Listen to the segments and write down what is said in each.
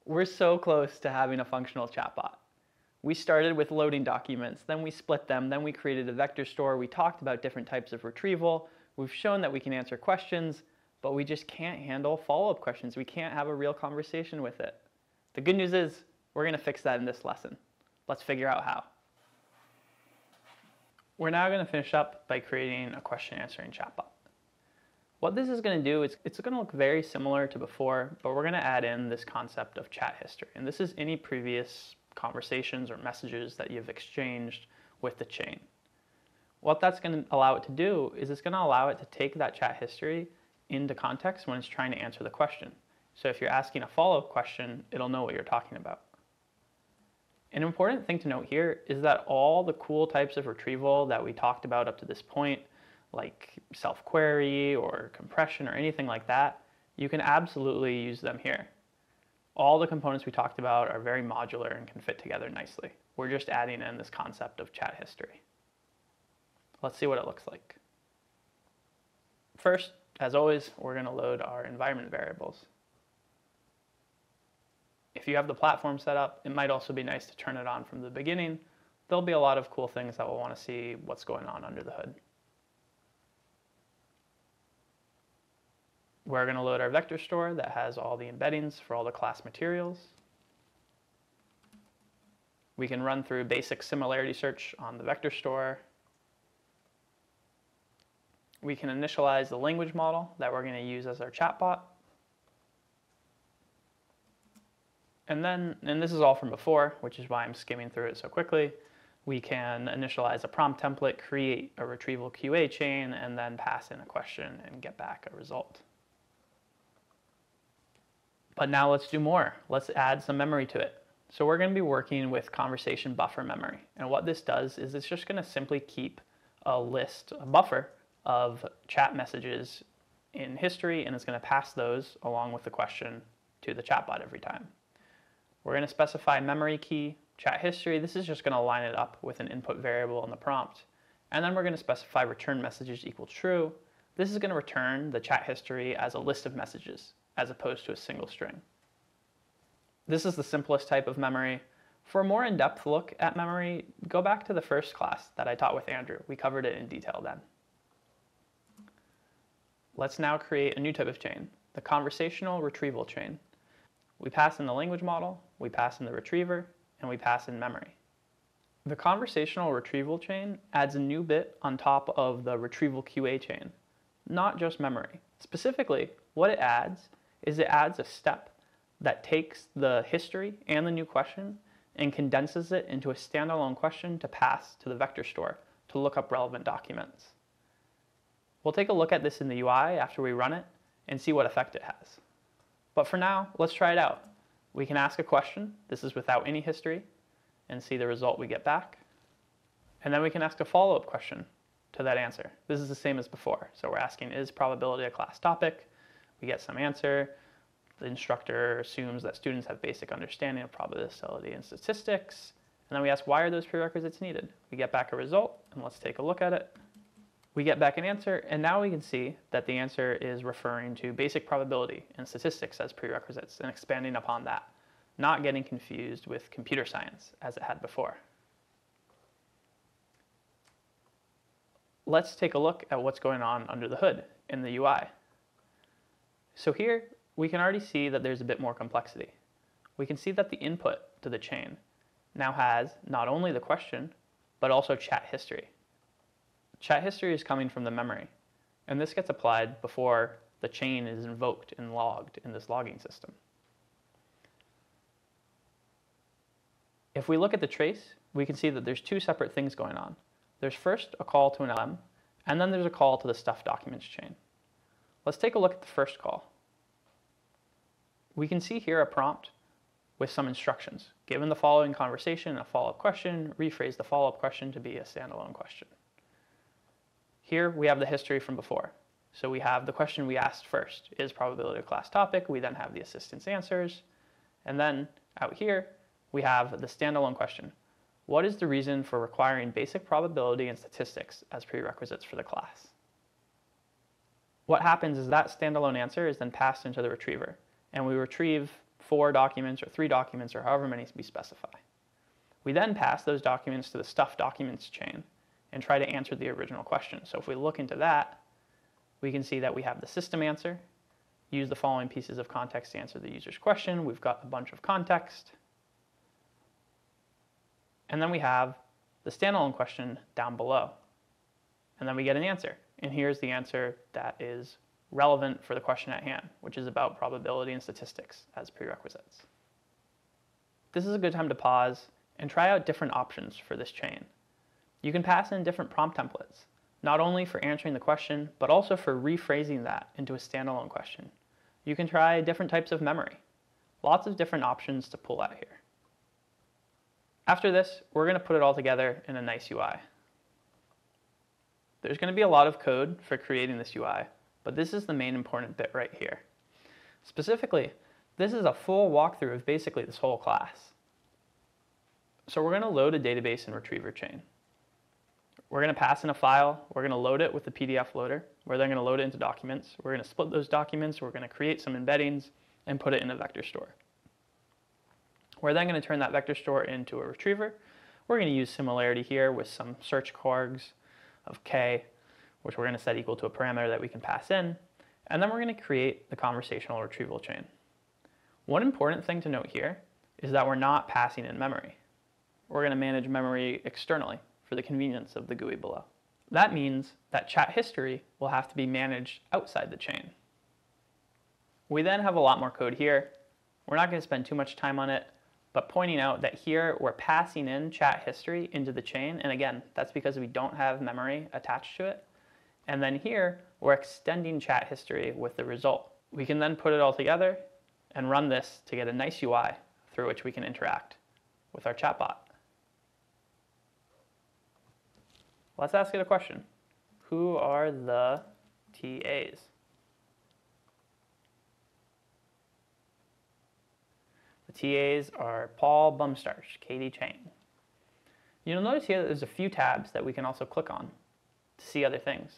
We're so close to having a functional chatbot. We started with loading documents, then we split them, then we created a vector store, we talked about different types of retrieval, we've shown that we can answer questions, but we just can't handle follow-up questions. We can't have a real conversation with it. The good news is, we're going to fix that in this lesson. Let's figure out how. We're now going to finish up by creating a question answering chatbot. What this is going to do is it's going to look very similar to before, but we're going to add in this concept of chat history. And this is any previous conversations or messages that you've exchanged with the chain. What that's going to allow it to do is it's going to allow it to take that chat history into context when it's trying to answer the question. So if you're asking a follow-up question, it'll know what you're talking about. An important thing to note here is that all the cool types of retrieval that we talked about up to this point, like self-query or compression or anything like that, you can absolutely use them here. All the components we talked about are very modular and can fit together nicely. We're just adding in this concept of chat history. Let's see what it looks like. First, as always, we're going to load our environment variables. If you have the platform set up, it might also be nice to turn it on from the beginning. There'll be a lot of cool things that we'll want to see what's going on under the hood. We're going to load our vector store that has all the embeddings for all the class materials. We can run through basic similarity search on the vector store. We can initialize the language model that we're going to use as our chatbot. And this is all from before, which is why I'm skimming through it so quickly. We can initialize a prompt template, create a retrieval QA chain, and then pass in a question and get back a result. But now let's do more. Let's add some memory to it. So we're going to be working with conversation buffer memory. And what this does is it's just going to simply keep a buffer of chat messages in history, and it's going to pass those along with the question to the chatbot every time. We're going to specify memory key, chat history. This is just going to line it up with an input variable in the prompt. And then we're going to specify return messages equal true. This is going to return the chat history as a list of messages, as opposed to a single string. This is the simplest type of memory. For a more in-depth look at memory, go back to the first class that I taught with Andrew. We covered it in detail then. Let's now create a new type of chain, the conversational retrieval chain. We pass in the language model, we pass in the retriever, and we pass in memory. The conversational retrieval chain adds a new bit on top of the retrieval QA chain, not just memory. Specifically, what it adds is it adds a step that takes the history and the new question and condenses it into a standalone question to pass to the vector store to look up relevant documents. We'll take a look at this in the UI after we run it and see what effect it has. But for now, let's try it out. We can ask a question, this is without any history, and see the result we get back. And then we can ask a follow-up question to that answer. This is the same as before. So we're asking, is probability a class topic? We get some answer. The instructor assumes that students have basic understanding of probability and statistics. And then we ask, why are those prerequisites needed? We get back a result, and let's take a look at it. We get back an answer, and now we can see that the answer is referring to basic probability and statistics as prerequisites and expanding upon that, not getting confused with computer science as it had before. Let's take a look at what's going on under the hood in the UI. So here, we can already see that there's a bit more complexity. We can see that the input to the chain now has not only the question, but also chat history. Chat history is coming from the memory, and this gets applied before the chain is invoked and logged in this logging system. If we look at the trace, we can see that there's two separate things going on. There's first a call to an LM, and then there's a call to the stuff documents chain. Let's take a look at the first call. We can see here a prompt with some instructions. Given the following conversation, a follow-up question, rephrase the follow-up question to be a standalone question. Here we have the history from before. So we have the question we asked first, is probability a class topic? We then have the assistant's answers. And then out here, we have the standalone question. What is the reason for requiring basic probability and statistics as prerequisites for the class? What happens is that standalone answer is then passed into the retriever, and we retrieve 4 documents or 3 documents or however many we specify. We then pass those documents to the stuff documents chain and try to answer the original question. So if we look into that, we can see that we have the system answer, use the following pieces of context to answer the user's question. We've got a bunch of context. And then we have the standalone question down below. And then we get an answer. And here's the answer that is relevant for the question at hand, which is about probability and statistics as prerequisites. This is a good time to pause and try out different options for this chain. You can pass in different prompt templates, not only for answering the question, but also for rephrasing that into a standalone question. You can try different types of memory. Lots of different options to pull out here. After this, we're going to put it all together in a nice UI. There's going to be a lot of code for creating this UI, but this is the main important bit right here. Specifically, this is a full walkthrough of basically this whole class. So we're going to load a database and retriever chain. We're going to pass in a file. We're going to load it with the PDF loader. We're then going to load it into documents. We're going to split those documents. We're going to create some embeddings and put it in a vector store. We're then going to turn that vector store into a retriever. We're going to use similarity here with some search corgs of k, which we're going to set equal to a parameter that we can pass in. And then we're going to create the conversational retrieval chain. One important thing to note here is that we're not passing in memory. We're going to manage memory externally for the convenience of the GUI below. That means that chat history will have to be managed outside the chain. We then have a lot more code here. We're not going to spend too much time on it, but pointing out that here we're passing in chat history into the chain. And again, that's because we don't have memory attached to it. And then here we're extending chat history with the result. We can then put it all together and run this to get a nice UI through which we can interact with our chatbot. Let's ask it a question. Who are the TAs? The TAs are Paul Bumstarch, Katie Chang. You'll notice here that there's a few tabs that we can also click on to see other things.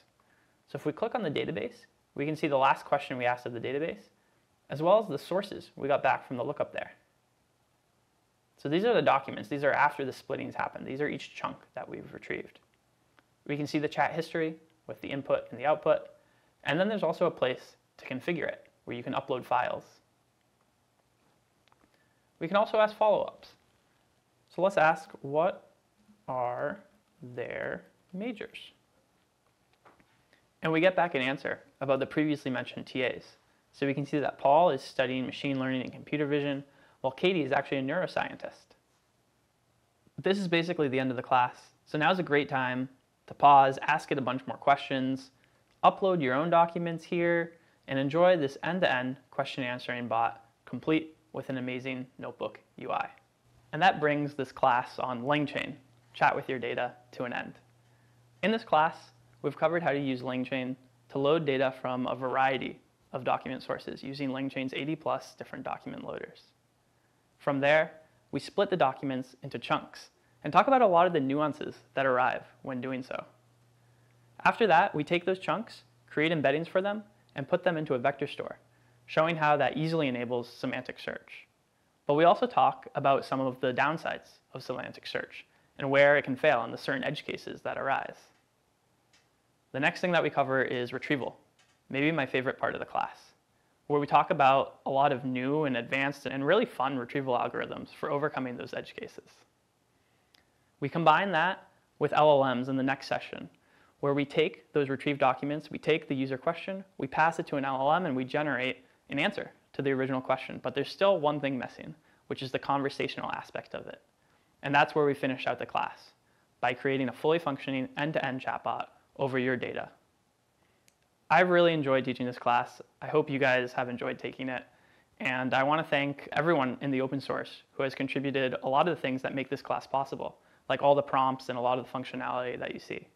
So if we click on the database, we can see the last question we asked of the database, as well as the sources we got back from the lookup there. So these are the documents. These are after the splittings happened. These are each chunk that we've retrieved. We can see the chat history with the input and the output. And then there's also a place to configure it, where you can upload files. We can also ask follow-ups. So let's ask, what are their majors? And we get back an answer about the previously mentioned TAs. So we can see that Paul is studying machine learning and computer vision, while Katie is actually a neuroscientist. This is basically the end of the class. So now's a great time to pause, ask it a bunch more questions, upload your own documents here, and enjoy this end-to-end question answering bot complete with an amazing notebook UI. And that brings this class on LangChain, Chat with Your Data, to an end. In this class, we've covered how to use LangChain to load data from a variety of document sources using LangChain's 80+ different document loaders. From there, we split the documents into chunks and talk about a lot of the nuances that arrive when doing so. After that, we take those chunks, create embeddings for them, and put them into a vector store, showing how that easily enables semantic search. But we also talk about some of the downsides of semantic search and where it can fail in the certain edge cases that arise. The next thing that we cover is retrieval, maybe my favorite part of the class, where we talk about a lot of new and advanced and really fun retrieval algorithms for overcoming those edge cases. We combine that with LLMs in the next session, where we take those retrieved documents, we take the user question, we pass it to an LLM, and we generate an answer to the original question. But there's still one thing missing, which is the conversational aspect of it. And that's where we finish out the class, by creating a fully functioning end-to-end chatbot over your data. I've really enjoyed teaching this class. I hope you guys have enjoyed taking it. And I want to thank everyone in the open source who has contributed a lot of the things that make this class possible, like all the prompts and a lot of the functionality that you see.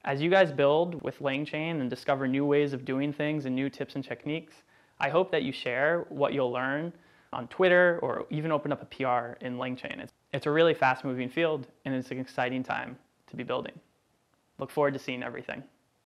As you guys build with LangChain and discover new ways of doing things and new tips and techniques, I hope that you share what you'll learn on Twitter or even open up a PR in LangChain. It's a really fast-moving field, and it's an exciting time to be building. Look forward to seeing everything.